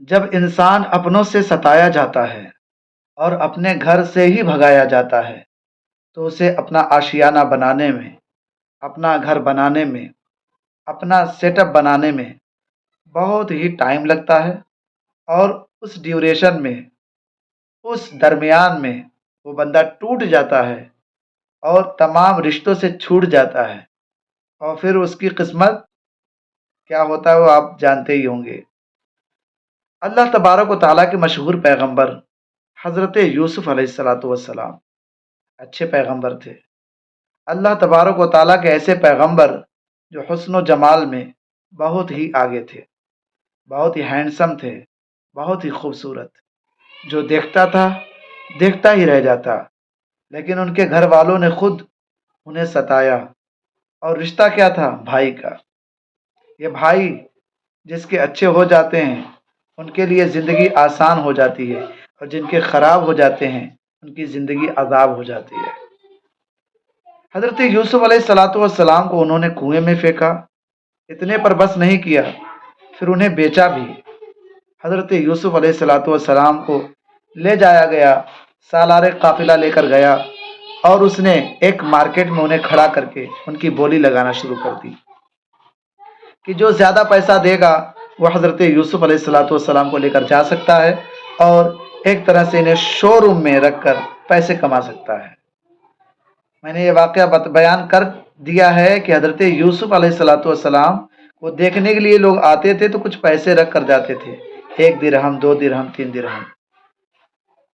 جب انسان اپنوں سے ستایا جاتا ہے اور اپنے گھر سے ہی بھگایا جاتا ہے تو اسے اپنا آشیانہ بنانے میں، اپنا گھر بنانے میں، اپنا سیٹ اپ بنانے میں بہت ہی ٹائم لگتا ہے، اور اس ڈیوریشن میں، اس درمیان میں وہ بندہ ٹوٹ جاتا ہے اور تمام رشتوں سے چھوٹ جاتا ہے، اور پھر اس کی قسمت کیا ہوتا ہے وہ آپ جانتے ہی ہوں گے۔ اللہ تبارک و تعالیٰ کے مشہور پیغمبر حضرت یوسف علیہ الصلاۃ والسلام اچھے پیغمبر تھے۔ اللہ تبارک و تعالیٰ کے ایسے پیغمبر جو حسن و جمال میں بہت ہی آگے تھے، بہت ہی ہینڈسم تھے، بہت ہی خوبصورت، جو دیکھتا تھا دیکھتا ہی رہ جاتا، لیکن ان کے گھر والوں نے خود انہیں ستایا، اور رشتہ کیا تھا؟ بھائی کا۔ یہ بھائی جس کے اچھے ہو جاتے ہیں ان کے لیے زندگی آسان ہو جاتی ہے، اور جن کے خراب ہو جاتے ہیں ان کی زندگی عذاب ہو جاتی ہے۔ حضرت یوسف علیہ الصلاۃ والسلام کو انہوں نے کنویں میں پھینکا، اتنے پر بس نہیں کیا، پھر انہیں بیچا بھی۔ حضرت یوسف علیہ الصلاۃ والسلام کو لے جایا گیا، سالار قافلہ لے کر گیا، اور اس نے ایک مارکیٹ میں انہیں کھڑا کر کے ان کی بولی لگانا شروع کر دی کہ جو زیادہ پیسہ دے گا وہ حضرت یوسف علیہ الصلاۃ والسلام کو لے کر جا سکتا ہے، اور ایک طرح سے انہیں شو روم میں رکھ کر پیسے کما سکتا ہے۔ میں نے یہ واقعہ بیان کر دیا ہے کہ حضرت یوسف علیہ الصلاۃ والسلام کو دیکھنے کے لیے لوگ آتے تھے تو کچھ پیسے رکھ کر جاتے تھے، 1 درہم، 2 درہم، 3 درہم۔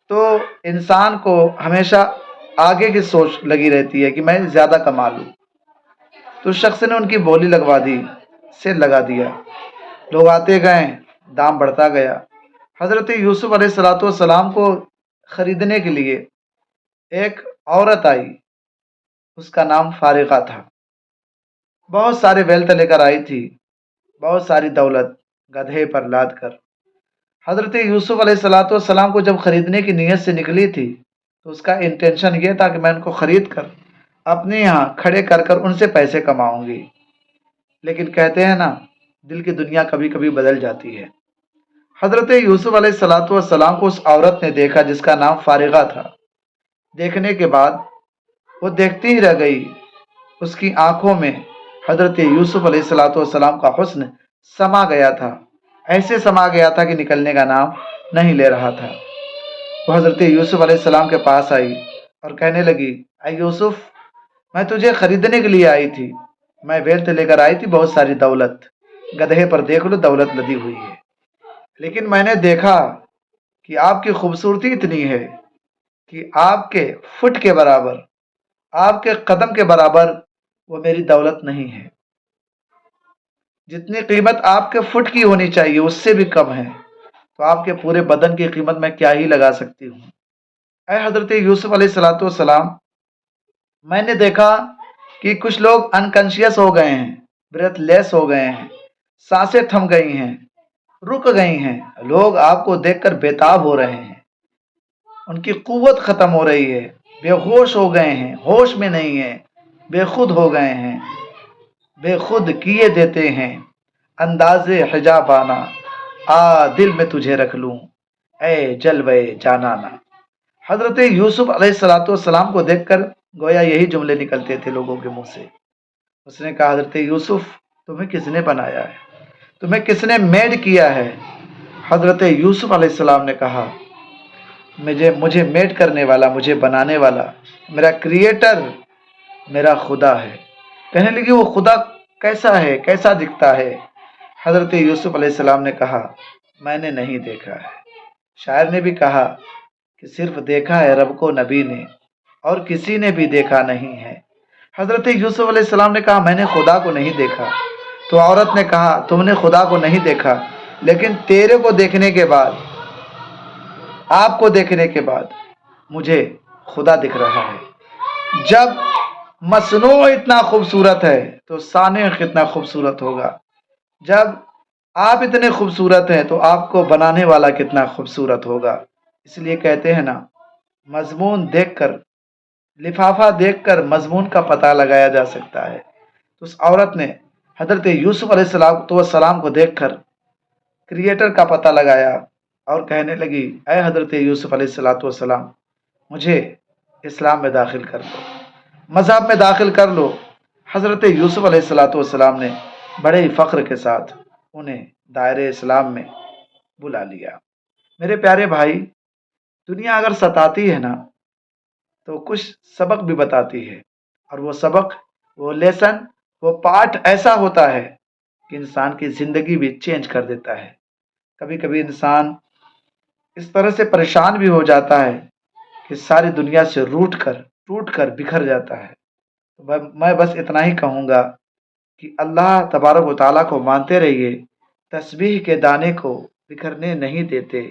تو انسان کو ہمیشہ آگے کی سوچ لگی رہتی ہے کہ میں زیادہ کما لوں، تو اس شخص نے ان کی بولی لگوا دی، سے لگا دیا، لوگ آتے گئے، دام بڑھتا گیا۔ حضرت یوسف علیہ الصلاۃ والسلام کو خریدنے کے لیے ایک عورت آئی، اس کا نام فارغہ تھا، بہت سارے ویلتھ لے کر آئی تھی، بہت ساری دولت گدھے پر لاد کر۔ حضرت یوسف علیہ الصلاۃ والسلام کو جب خریدنے کی نیت سے نکلی تھی تو اس کا انٹینشن یہ تھا کہ میں ان کو خرید کر اپنے یہاں کھڑے کر کر ان سے پیسے کماؤں گی، لیکن کہتے ہیں نا دل کی دنیا کبھی کبھی بدل جاتی ہے۔ حضرت یوسف علیہ الصلاۃ والسلام کو اس عورت نے دیکھا جس کا نام فارغہ تھا، دیکھنے کے بعد وہ دیکھتی ہی رہ گئی، اس کی آنکھوں میں حضرت یوسف علیہ الصلاۃ والسلام کا حسن سما گیا تھا، ایسے سما گیا تھا کہ نکلنے کا نام نہیں لے رہا تھا۔ وہ حضرت یوسف علیہ السلام کے پاس آئی اور کہنے لگی، اے یوسف، میں تجھے خریدنے کے لیے آئی تھی، میں ویلتھ لے کر آئی تھی، بہت ساری دولت، گدھے پر دیکھ لو دولت لدی ہوئی ہے، لیکن میں نے دیکھا کہ آپ کی خوبصورتی اتنی ہے کہ آپ کے فٹ کے برابر، آپ کے قدم کے برابر وہ میری دولت نہیں ہے، جتنی قیمت آپ کے فٹ کی ہونی چاہیے اس سے بھی کم ہے، تو آپ کے پورے بدن کی قیمت میں کیا ہی لگا سکتی ہوں۔ اے حضرت یوسف علیہ الصلاۃ والسلام، میں نے دیکھا کہ کچھ لوگ انکانشیس ہو گئے ہیں، بریتھ لیس ہو گئے ہیں، سانسیں تھم گئی ہیں، رک گئی ہیں، لوگ آپ کو دیکھ کر بےتاب ہو رہے ہیں، ان کی قوت ختم ہو رہی ہے، بے ہوش ہو گئے ہیں، ہوش میں نہیں ہیں، بے خود ہو گئے ہیں، بے خود کیے دیتے ہیں انداز حجابانہ، دل میں تجھے رکھ لوں اے جلوے جانانا۔ حضرت یوسف علیہ الصلاۃ والسلام کو دیکھ کر گویا یہی جملے نکلتے تھے لوگوں کے منہ سے۔ اس نے کہا، حضرت یوسف، تمہیں کس نے بنایا ہے؟ تمہیں کس نے میڈ کیا ہے؟ حضرت یوسف علیہ السلام نے کہا، مجھے میڈ کرنے والا، مجھے بنانے والا، میرا کریٹر میرا خدا ہے۔ کہنے لگی، وہ خدا کیسا ہے، کیسا دکھتا ہے؟ حضرت یوسف علیہ السلام نے کہا، میں نے نہیں دیکھا ہے۔ شاعر نے بھی کہا کہ صرف دیکھا ہے رب کو نبی نے، اور کسی نے بھی دیکھا نہیں ہے۔ حضرت یوسف علیہ السلام نے کہا، میں نے خدا کو نہیں دیکھا۔ تو عورت نے کہا، تم نے خدا کو نہیں دیکھا، لیکن تیرے کو دیکھنے کے بعد، آپ کو دیکھنے کے بعد مجھے خدا دکھ رہا ہے۔ جب مصنوع اتنا خوبصورت ہے تو صانع کتنا خوبصورت ہوگا، جب آپ اتنے خوبصورت ہیں تو آپ کو بنانے والا کتنا خوبصورت ہوگا۔ اس لیے کہتے ہیں نا، مضمون دیکھ کر، لفافہ دیکھ کر مضمون کا پتہ لگایا جا سکتا ہے۔ تو اس عورت نے حضرت یوسف علیہ السلام کو دیکھ کر کریٹر کا پتہ لگایا اور کہنے لگی اے حضرت یوسف علیہ الصلاۃ والسلام، مجھے اسلام میں داخل کر لو، مذہب میں داخل کر لو۔ حضرت یوسف علیہ الصلاۃ والسلام نے بڑے ہی فخر کے ساتھ انہیں دائرۂ اسلام میں بلا لیا۔ میرے پیارے بھائی، دنیا اگر ستاتی ہے نا تو کچھ سبق بھی بتاتی ہے، اور وہ سبق، وہ لیسن، وہ پارٹ ایسا ہوتا ہے کہ انسان کی زندگی بھی چینج کر دیتا ہے۔ کبھی کبھی انسان اس طرح سے پریشان بھی ہو جاتا ہے کہ ساری دنیا سے روٹ کر ٹوٹ کر بکھر جاتا ہے۔ میں بس اتنا ہی کہوں گا کہ اللہ تبارک و تعالیٰ کو مانتے رہیے، تسبیح کے دانے کو بکھرنے نہیں دیتے،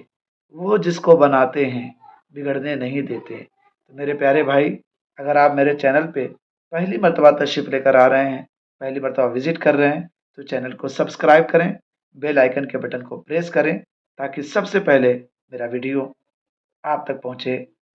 وہ جس کو بناتے ہیں بگڑنے نہیں دیتے۔ تو میرے پیارے بھائی، اگر آپ میرے چینل پہ پہلی مرتبہ تشریف لے کر آ رہے ہیں، پہلی مرتبہ وزٹ کر رہے ہیں، تو چینل کو سبسکرائب کریں، بیل آئیکن کے بٹن کو پریس کریں، تاکہ سب سے پہلے میرا ویڈیو آپ تک پہنچے۔